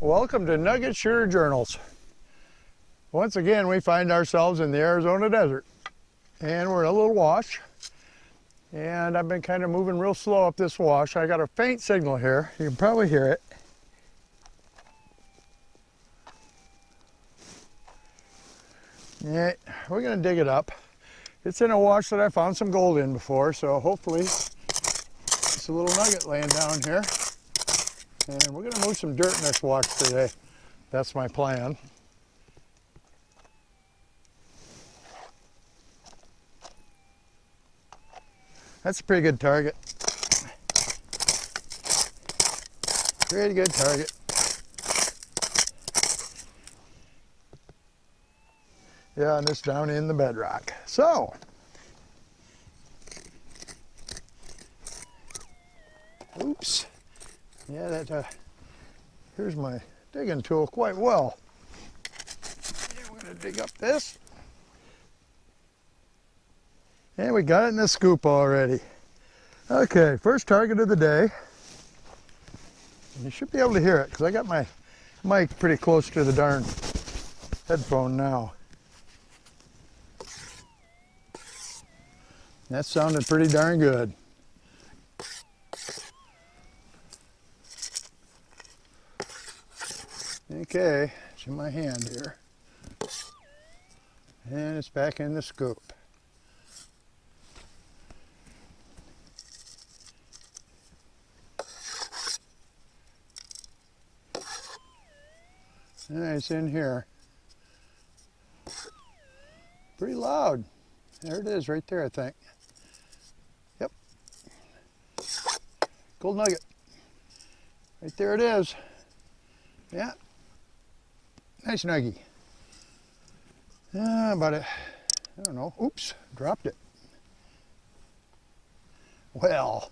Welcome to Nugget Sure Journals. Once again, we find ourselves in the Arizona desert, and we're in a little wash. And I've been kind of moving real slow up this wash. I got a faint signal here. You can probably hear it. Yeah, we're gonna dig it up. It's in a wash that I found some gold in before, so hopefully it's a little nugget laying down here. And we're gonna move some dirt in this wash today. That's my plan. That's a pretty good target. Pretty good target. Yeah, and it's down in the bedrock. So, oops. Yeah, here's my digging tool quite well. And we're gonna dig up this. And we got it in the scoop already. Okay, first target of the day. And you should be able to hear it because I got my mic pretty close to the darn headphone now. That sounded pretty darn good. Okay, it's in my hand here. And it's back in the scoop. And it's in here. Pretty loud. There it is right there, I think. Yep. Gold nugget. Right there it is. Yeah. Nice nuggie. About it, I don't know. Oops, dropped it. Well,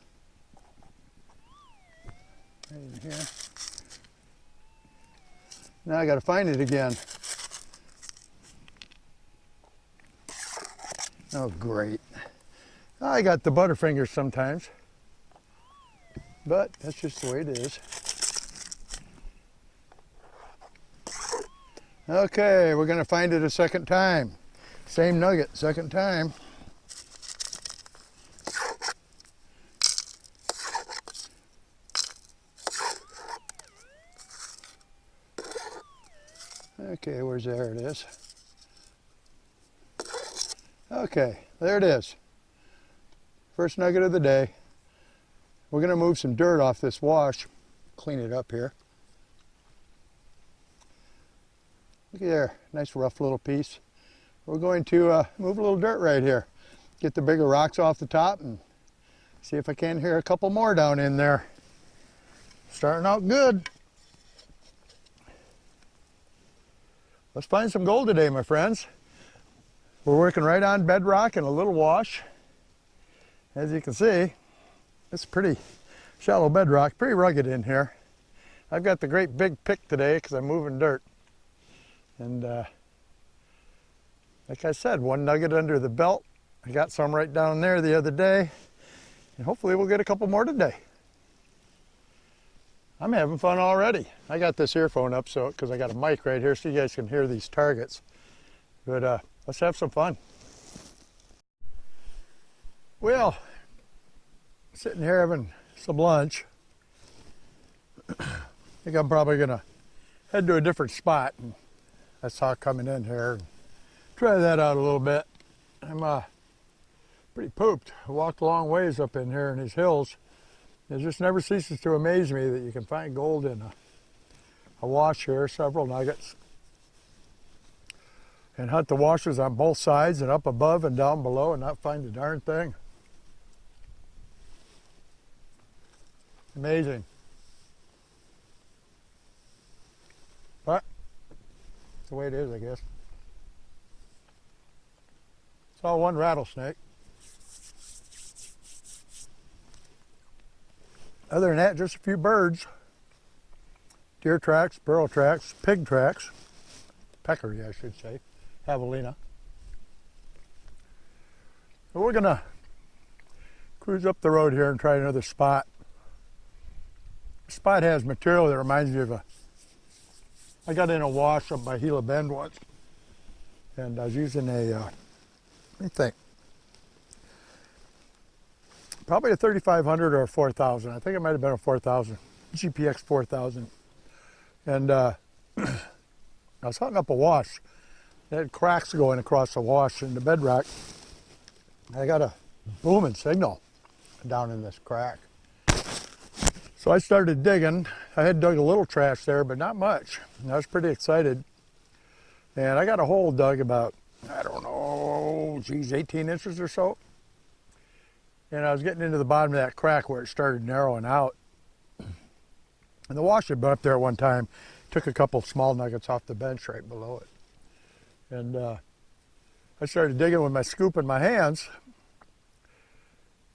right in here. Now I got to find it again. Oh, great. I got the butterfingers sometimes, but that's just the way it is. Okay, we're going to find it a second time. Same nugget, second time. Okay, there it is. Okay, there it is. First nugget of the day. We're going to move some dirt off this wash, clean it up here. Look at there, nice rough little piece. We're going to move a little dirt right here. Get the bigger rocks off the top and see if I can hear a couple more down in there. Starting out good. Let's find some gold today, my friends. We're working right on bedrock and a little wash. As you can see, it's pretty shallow bedrock, pretty rugged in here. I've got the great big pick today because I'm moving dirt. And like I said, one nugget under the belt. I got some right down there the other day. And hopefully we'll get a couple more today. I'm having fun already. I got this earphone up so because I got a mic right here so you guys can hear these targets. But let's have some fun. Well, sitting here having some lunch. I think I'm probably gonna head to a different spot. And I saw coming in here and try that out a little bit. I'm pretty pooped. I walked a long ways up in here in these hills. It just never ceases to amaze me that you can find gold in a wash here, several nuggets. And hunt the washes on both sides and up above and down below and not find a darn thing. Amazing. But that's the way it is, I guess. Saw one rattlesnake. Other than that, just a few birds. Deer tracks, burro tracks, pig tracks, peccary I should say, javelina. So we're gonna cruise up the road here and try another spot. The spot has material that reminds me of a I got in a wash up by Gila Bend once, and I was using a, let me think, probably a 3500 or a 4000. I think it might have been a 4000, GPX 4000. And I was hooking up a wash. It had cracks going across the wash in the bedrock. I got a booming signal down in this crack. So I started digging. I had dug a little trash there, but not much. And I was pretty excited. And I got a hole dug about, I don't know, geez, 18 inches or so. And I was getting into the bottom of that crack where it started narrowing out. And the wash had been up there at one time, took a couple small nuggets off the bench right below it. And I started digging with my scoop in my hands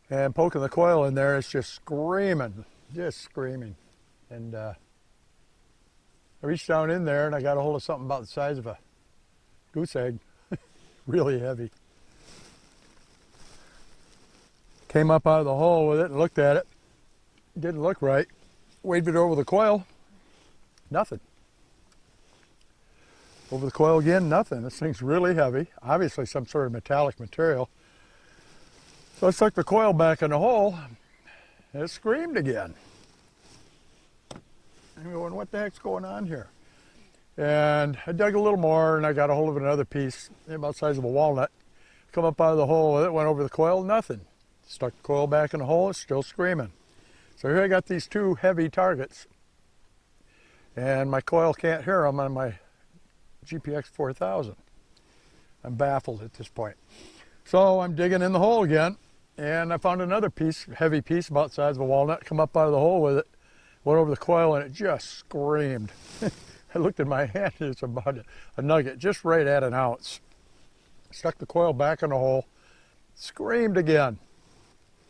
and poking the coil in there. It's just screaming. And I reached down in there and I got a hold of something about the size of a goose egg, really heavy. Came up out of the hole with it and looked at it. Didn't look right. Waved it over the coil, nothing. Over the coil again, nothing. This thing's really heavy, obviously some sort of metallic material. So I stuck the coil back in the hole and it screamed again. I'm going, what the heck's going on here? And I dug a little more and I got a hold of another piece, about the size of a walnut. Come up out of the hole with it, went over the coil, nothing. Stuck the coil back in the hole, it's still screaming. So here I got these two heavy targets and my coil can't hear them on my GPX 4000. I'm baffled at this point. So I'm digging in the hole again and I found another piece, heavy piece about the size of a walnut, come up out of the hole with it, went over the coil and it just screamed. I looked at my hand, it's about a nugget, just right at an ounce. Stuck the coil back in the hole, screamed again.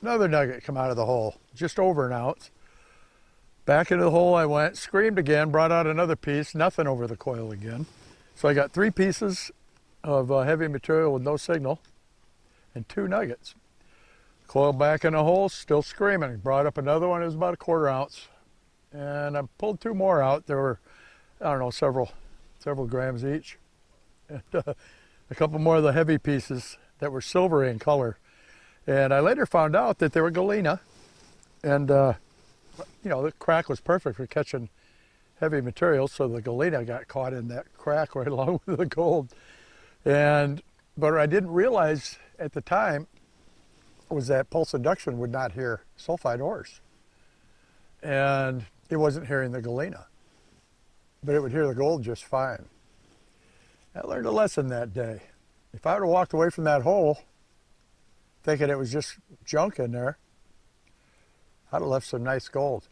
Another nugget come out of the hole, just over an ounce. Back into the hole I went, screamed again, brought out another piece, nothing over the coil again. So I got 3 pieces of heavy material with no signal and 2 nuggets. Coil back in the hole, still screaming. Brought up another one, it was about a 1/4 ounce. And I pulled 2 more out. There were, I don't know, several grams each. And a couple more of the heavy pieces that were silvery in color. And I later found out that they were galena, and you know, the crack was perfect for catching heavy materials, so the galena got caught in that crack right along with the gold. But I didn't realize at the time was that pulse induction would not hear sulfide ores, and it wasn't hearing the galena, but it would hear the gold just fine. I learned a lesson that day. If I would have walked away from that hole thinking it was just junk in there, I'd have left some nice gold.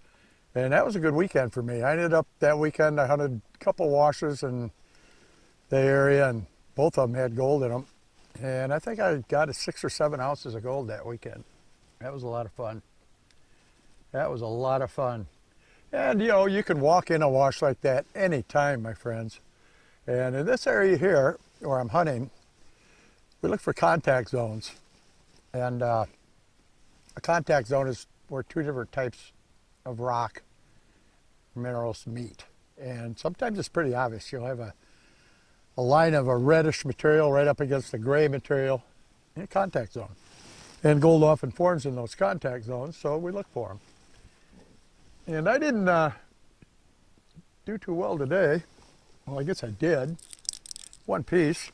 And that was a good weekend for me. I ended up that weekend, I hunted a couple washes in the area and both of them had gold in them. And I think I got 6 or 7 ounces of gold that weekend. That was a lot of fun. That was a lot of fun. And you know, you can walk in a wash like that anytime, my friends. And in this area here, where I'm hunting, we look for contact zones. And a contact zone is where 2 different types of rock minerals meet. And sometimes it's pretty obvious. You'll have a line of a reddish material right up against the gray material in a contact zone. And gold often forms in those contact zones, so we look for them. And I didn't do too well today. Well, I guess I did. 1 piece.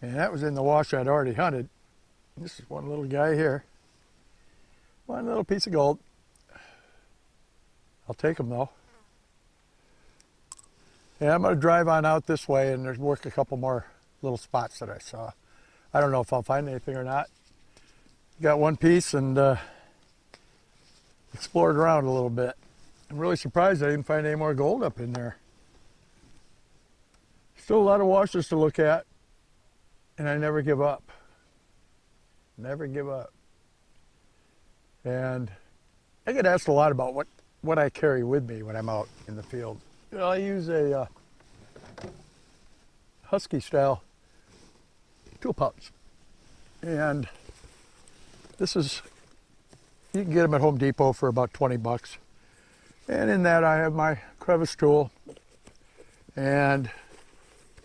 And that was in the wash I'd already hunted. This is one little guy here. 1 little piece of gold. I'll take them though. Yeah, I'm going to drive on out this way and there's work a couple more little spots that I saw. I don't know if I'll find anything or not. Got 1 piece and explored around a little bit. I'm really surprised I didn't find any more gold up in there. Still a lot of washes to look at, and I never give up. Never give up. And I get asked a lot about what I carry with me when I'm out in the field. You know, I use a Husky style tool pouch. And this is, you can get them at Home Depot for about 20 bucks. And in that I have my crevice tool, And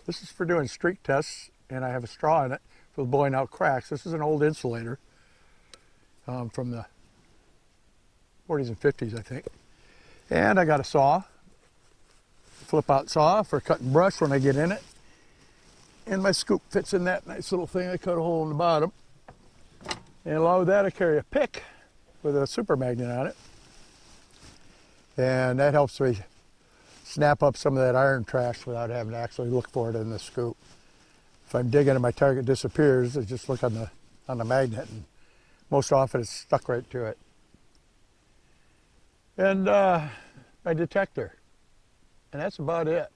this is for doing streak tests, and I have a straw in it for blowing out cracks. This is an old insulator from the 40s and 50s, I think. And I got a saw, flip out saw for cutting brush when I get in it. And my scoop fits in that nice little thing. I cut a hole in the bottom. And along with that, I carry a pick with a super magnet on it. And that helps me snap up some of that iron trash without having to actually look for it in the scoop. If I'm digging and my target disappears, I just look on the magnet, and most often it's stuck right to it. And my detector, and that's about it.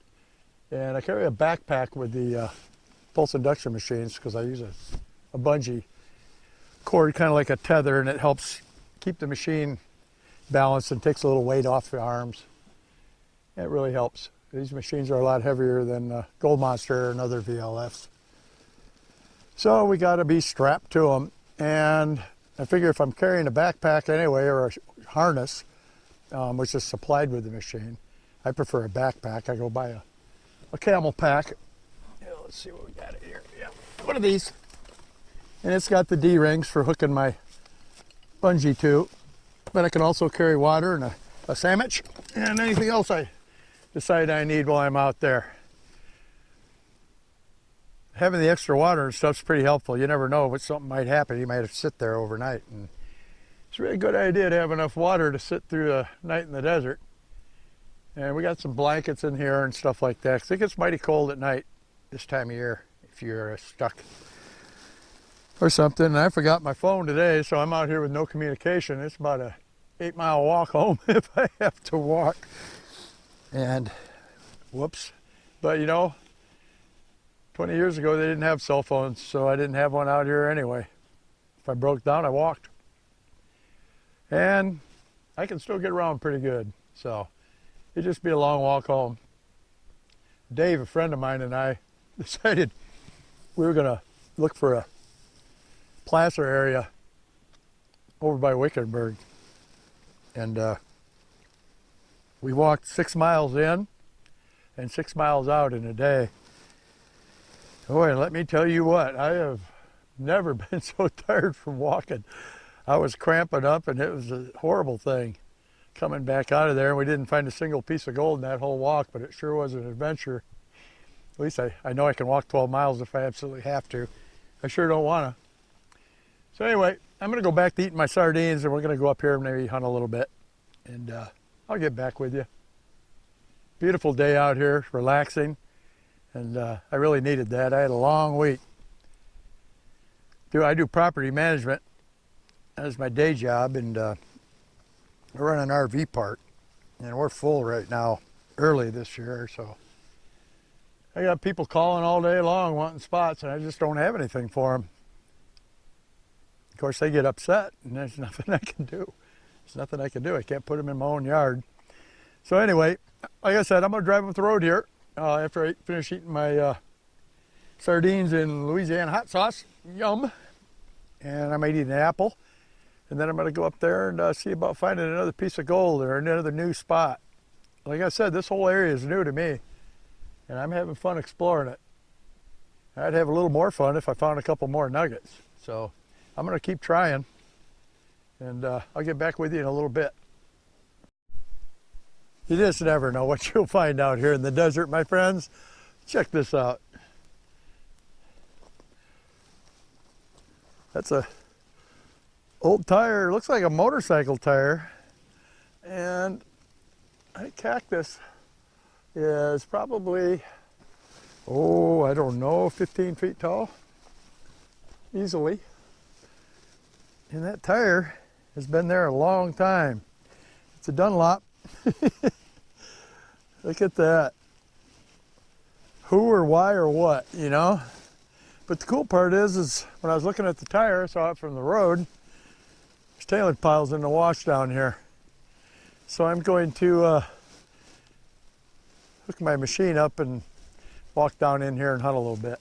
And I carry a backpack with the pulse induction machines because I use a bungee cord, kind of like a tether, and it helps keep the machine balanced and takes a little weight off the arms. It really helps. These machines are a lot heavier than Gold Monster and other VLFs. So we got to be strapped to them. And I figure if I'm carrying a backpack anyway, or a harness, which is supplied with the machine, I prefer a backpack. I go buy a camel pack. Yeah, let's see what we got here. Yeah, one of these. And it's got the D-rings for hooking my bungee to. But I can also carry water and a sandwich and anything else I decide I need while I'm out there. Having the extra water and stuff's pretty helpful. You never know what something might happen. You might have to sit there overnight. And it's a really good idea to have enough water to sit through the night in the desert. And we got some blankets in here and stuff like that. 'Cause it gets mighty cold at night this time of year if you're stuck or something. And I forgot my phone today, so I'm out here with no communication. It's about a 8-mile walk home if I have to walk. And whoops. But you know, 20 years ago they didn't have cell phones, so I didn't have one out here anyway. If I broke down, I walked. And I can still get around pretty good. So it'd just be a long walk home. Dave, a friend of mine, and I decided we were gonna look for a placer area over by Wickenburg. And we walked 6 miles in and 6 miles out in a day. Boy, and let me tell you what, I have never been so tired from walking. I was cramping up, and it was a horrible thing coming back out of there. And we didn't find a single piece of gold in that whole walk, but it sure was an adventure. At least I know I can walk 12 miles if I absolutely have to. I sure don't want to. So anyway, I'm going to go back to eating my sardines, and we're going to go up here and maybe hunt a little bit. And I'll get back with you. Beautiful day out here, relaxing. And I really needed that. I had a long week. I do property management as my day job, and I run an RV park. And we're full right now, early this year, so I got people calling all day long wanting spots, and I just don't have anything for them. Of course, they get upset, and there's nothing I can do. There's nothing I can do. I can't put them in my own yard. So anyway, like I said, I'm going to drive up the road here after I finish eating my sardines in Louisiana hot sauce. Yum. And I might eat an apple. And then I'm going to go up there and see about finding another piece of gold or another new spot. Like I said, this whole area is new to me, and I'm having fun exploring it. I'd have a little more fun if I found a couple more nuggets. So I'm going to keep trying, and I'll get back with you in a little bit. You just never know what you'll find out here in the desert, my friends. Check this out. That's a old tire. Looks like a motorcycle tire. And that cactus is probably, oh, I don't know, 15 feet tall. Easily. And that tire has been there a long time. It's a Dunlop. Look at that. Who or why or what, you know? But the cool part is when I was looking at the tire, I saw it from the road. There's tailing piles in the wash down here. So I'm going to hook my machine up and walk down in here and hunt a little bit.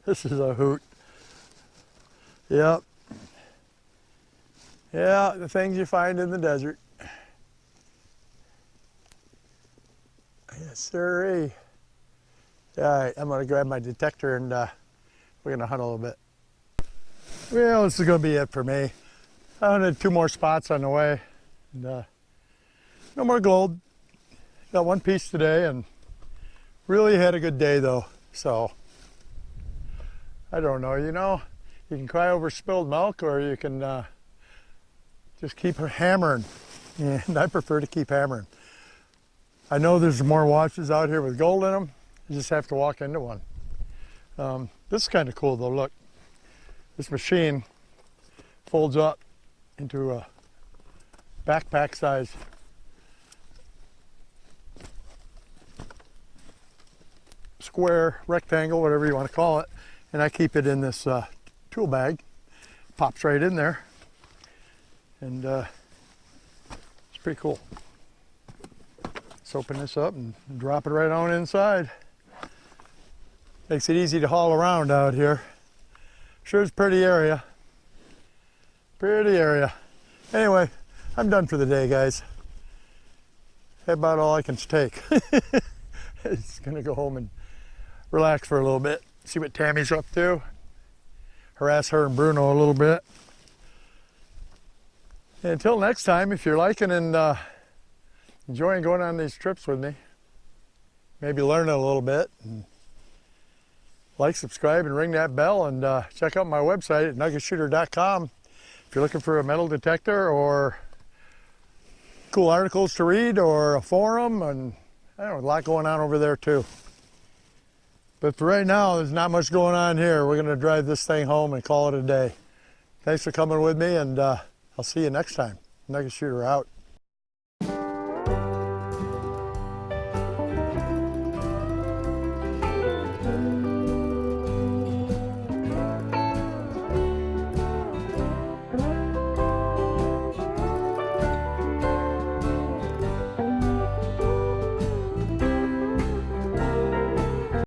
This is a hoot. Yep. Yeah, the things you find in the desert. Yes, sirree. All right, I'm gonna grab my detector and we're gonna hunt a little bit. Well, this is gonna be it for me. I hunted 2 more spots on the way, and no more gold. Got 1 piece today, and really had a good day though. So I don't know, you know, you can cry over spilled milk, or you can just keep hammering. And I prefer to keep hammering. I know there's more watches out here with gold in them. You just have to walk into one. This is kind of cool though. Look, this machine folds up into a backpack size square, rectangle, whatever you want to call it, and I keep it in this tool bag. Pops right in there, and it's pretty cool. Let's open this up and drop it right on inside. Makes it easy to haul around out here. Sure is a pretty area. Pretty area. Anyway, I'm done for the day, guys. That's about all I can take. Just gonna go home and relax for a little bit. See what Tammy's up to. Harass her and Bruno a little bit. And until next time, if you're liking and enjoying going on these trips with me, maybe learning a little bit, and like, subscribe, and ring that bell, and check out my website at nuggetshooter.com if you're looking for a metal detector or cool articles to read or a forum, and I don't know, a lot going on over there too. But for right now, there's not much going on here. We're gonna drive this thing home and call it a day. Thanks for coming with me, and I'll see you next time. Nugget Shooter out.